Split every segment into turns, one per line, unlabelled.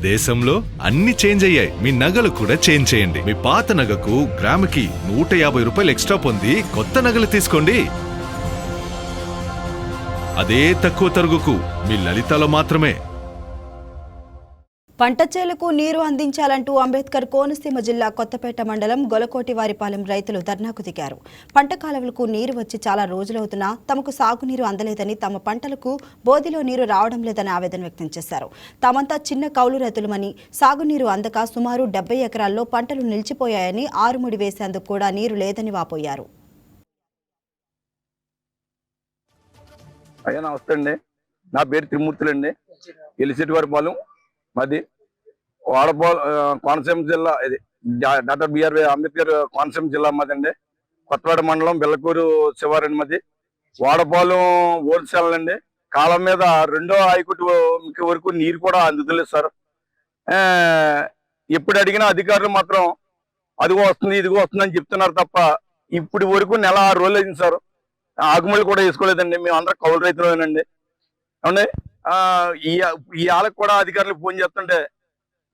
దేశంలో అన్ని చేంజ్ అయ్యాయి, మీ నగలు కూడా చేంజ్ చేయండి. మీ పాత నగకు గ్రాముకి 150 రూపాయలు ఎక్స్ట్రా పొంది కొత్త నగలు తీసుకోండి. అదే తక్కువ తరుగుకు మీ లలితలో మాత్రమే.
పంట చేలకు నీరు అందించాలంటూ అంబేద్కర్ కోనసీమ జిల్లా కొత్తపేట మండలం గొలకోటివారిపాలెం రైతులు ధర్నాకు దిగారు. పంట కాలువలకు నీరు వచ్చి చాలా రోజులవుతున్నా తమకు సాగునీరు అందలేదని, తమ పంటలకు బోదిలో నీరు రావడం లేదని ఆవేదన వ్యక్తం చేశారు. తామంతా చిన్న కౌలు రైతులమని, సాగునీరు అందక సుమారు 70 ఎకరాల్లో పంటలు నిలిచిపోయాయని, ఆరుముడి వేసేందుకు కూడా నీరు లేదని వాపోయారు.
నమస్తే అండి, నా పేరు త్రిమూర్తులండి. ఎలిసిటివారిపాలెం మాది. వాడపాలెం కోనసీమ జిల్లా, ఇది డాక్టర్ బిఆర్ అంబేద్కర్ కోనసీమ జిల్లా మాదండి. కొత్తపేట మండలం బెల్లకూరు శివారండి మాది. వాడపాలెం హోల్సేల్ అండి. కాలం మీద 2వ ఆయకట్టు వరకు నీరు కూడా అందుతలేదు సార్. ఎప్పుడు అడిగినా అధికారులు మాత్రం అదిగో వస్తుంది ఇదిగో వస్తుంది అని చెప్తున్నారు తప్ప ఇప్పటి వరకు నెల 6 రోజులు అయింది సార్. ఆగుమళ్ళు కూడా వేసుకోలేదండి. మేము అందరం కౌలు రైతులేనండి. అవునండి. ఈ ఆళ్ళకి కూడా అధికారులకు ఫోన్ చేస్తుంటే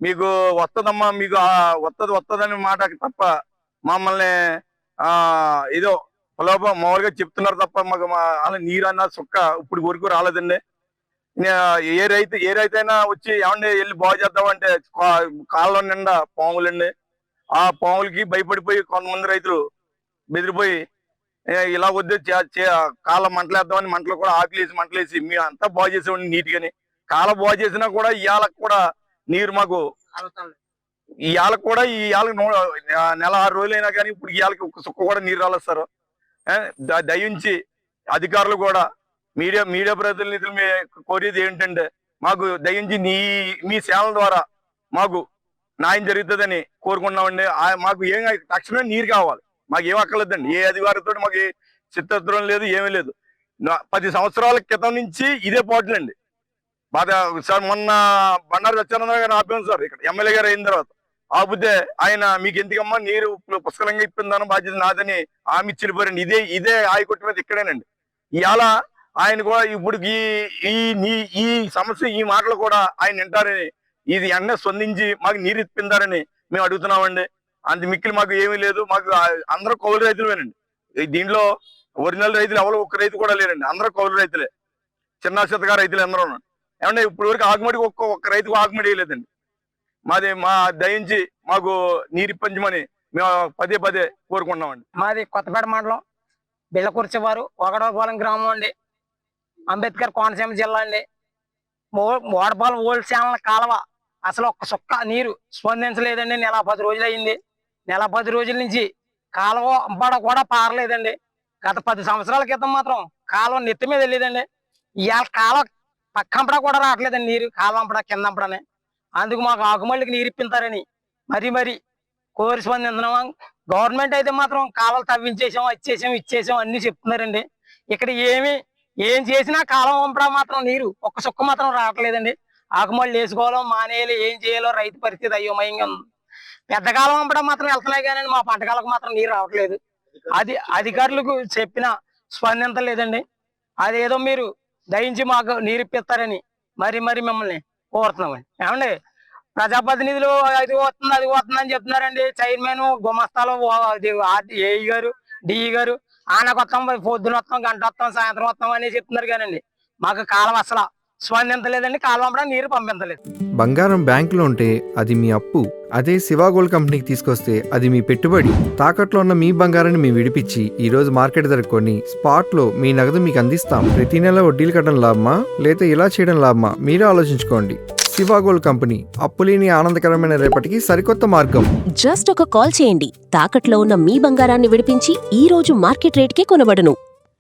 మీకు వస్తుందమ్మా, మీకు వస్తుందని మాట తప్ప మమ్మల్ని ఏదో ప్రలోభం మామూలుగా చెప్తున్నారు తప్ప మాకు అలా నీరు అన్న సుక్క ఇప్పుడు వరకు రాలేదండి. ఏ రైతు అయినా వచ్చి ఏమండి వెళ్ళి బాగు చేద్దామంటే కాళ్ళ నిండా పాములండి. ఆ పాములకి భయపడిపోయి కొంతమంది రైతులు బెదిరిపోయి ఇలా వద్దు కాళ్ళ మంటలేద్దామని మంటలు కూడా ఆకులేసి మంటలేసి మేము అంతా బాగు చేసామండి నీట్గాని. కాళ్ళ బాగు చేసినా కూడా ఇవాళకు కూడా నీరు మాకు ఇవాళకు కూడా నెల 6 రోజులు అయినా కానీ ఇప్పుడు ఇవాళకి ఒక్క సుక్క కూడా నీరు రాలేదు సార్. దయించి అధికారులు కూడా మీడియా ప్రతినిధులు కోరేది ఏంటంటే మాకు దయించి మీ సేవల ద్వారా మాకు న్యాయం జరుగుతుందని కోరుకున్నామండి. మాకు ఏం తక్షణమే నీరు కావాలి, మాకు ఏం అక్కర్లేదండి. ఏ అధికారితో మాకు చిత్తత్వం లేదు, ఏమీ లేదు. 10 సంవత్సరాల క్రితం నుంచి ఇదే పోట్లండి. సార్ మొన్న బండారు సత్యానంద గారు ఆపాము సార్ ఇక్కడ ఎమ్మెల్యే గారు అయిన తర్వాత. ఆపితే ఆయన మీకు ఎందుకమ్మా నీరు పుష్కలంగా ఇప్పిందాను బాధ్యత నాదని హామీ ఇచ్చిపోరండి. ఇదే ఆయకట్టు మీద ఇక్కడేనండి. ఇవాళ ఆయన కూడా ఇప్పుడు ఈ సమస్య ఈ మాటలు కూడా ఆయన వింటారని ఇది వెంటనే స్పందించి మాకు నీరు ఇప్పిందారని మేము అడుగుతున్నామండి. అంత మిక్కిలి మాకు ఏమీ లేదు. మాకు అందరూ కౌలు రైతులేనండి. దీంట్లో ఒరిజినల్ రైతులు ఎవరు ఒక్క రైతు కూడా లేరండి. అందరూ కౌలు రైతులే, చిన్న చిత్తగా రైతులు అందరూ ఉన్నాడు. ఏమంటే ఇప్పుడు వరకు ఆగుమడికి ఒక్క రైతుకు ఆగుమడి వేయలేదండి. మా దయించి మాకు నీరు ఇప్పించమని మేము పదే కోరుకుంటున్నామండి.
మాది కొత్తపేట మండలం బిళ్ళకుర్చివారు ఒకడోపాలెం గ్రామం అండి. అంబేద్కర్ కోనసీమ జిల్లా అండి. వాడపాలెం హోల్సేల్ కాలువ అసలు ఒక్క సుక్క నీరు స్పందించలేదండి. నెల 10 రోజులు అయింది. నెల 10 రోజుల నుంచి కాలువ అంపడ కూడా పారలేదండి. గత 10 సంవత్సరాల క్రితం మాత్రం కాలువ నెత్తి మీద వెళ్ళేదండి. ఇవాళ కాలువ పక్కంపడ కూడా రావట్లేదండి నీరు, కాలువ అంపడ కిందంపడనే. అందుకు మాకు ఆకుమళ్ళకి నీరు ఇప్పించారని మరి కోరి స్పందించినాం. గవర్నమెంట్ అయితే మాత్రం కాలువలు తవ్వించేసాం, ఇచ్చేసాం అన్ని చెప్తున్నారండి. ఇక్కడ ఏం చేసినా కాలువ పంపడం మాత్రం నీరు ఒక్క సుక్క మాత్రం రావట్లేదండి. ఆకుమళ్ళు వేసుకోవాలో మానేయాలి, ఏం చేయాలో రైతు పరిస్థితి అయోమయంగా ఉంది. పెద్ద కాలం పంపడం మాత్రం వెళ్తున్నాయి కానీ మా పంటకాలకు మాత్రం నీరు రావట్లేదు. అది అధికారులకు చెప్పినా స్పందించలేదండి. అదేదో మీరు దయించి మాకు నీరు ఇప్పిస్తారని మరి మిమ్మల్ని కోరుతున్నామండి. ఏమండి ప్రజాప్రతినిధులు అది వస్తుంది అని చెప్తున్నారండి. చైర్మన్ గుమస్తాలో ఏఈ గారు డిఈ గారు ఆనకొత్తాం, పొద్దున వస్తాం, గంట వస్తాం, సాయంత్రం వస్తాం అని చెప్తున్నారు కానండి మాకు కాలం అసలు స్పందించలేదండి. కాలం పంపడం నీరు పంపించలేదు.
బంగారం బ్యాంకులో ఉంటే అది మీ అప్పు, అదే శివ గోల్డ్ కంపెనీకి తీసుకొస్తే అది మీ పెట్టుబడి. తాకట్లో ఉన్న మీ బంగారాన్ని మేము విడిపించి ఈ రోజు మార్కెట్ ధర కొని స్పాట్ లో మీ నగదు మీకు అందిస్తాం. ప్రతి నెల వడ్డీలు కట్టడం లాభమా లేదా ఇలా చేయడం లాభమా మీరే ఆలోచించుకోండి. శివ గోల్డ్ కంపెనీ, అప్పులేని ఆనందకరమైన రేపటికి సరికొత్త మార్గం.
జస్ట్ ఒక కాల్ చేయండి. తాకట్లో ఉన్న మీ బంగారాన్ని విడిపించి ఈ రోజు మార్కెట్ రేట్కే కొనబడును.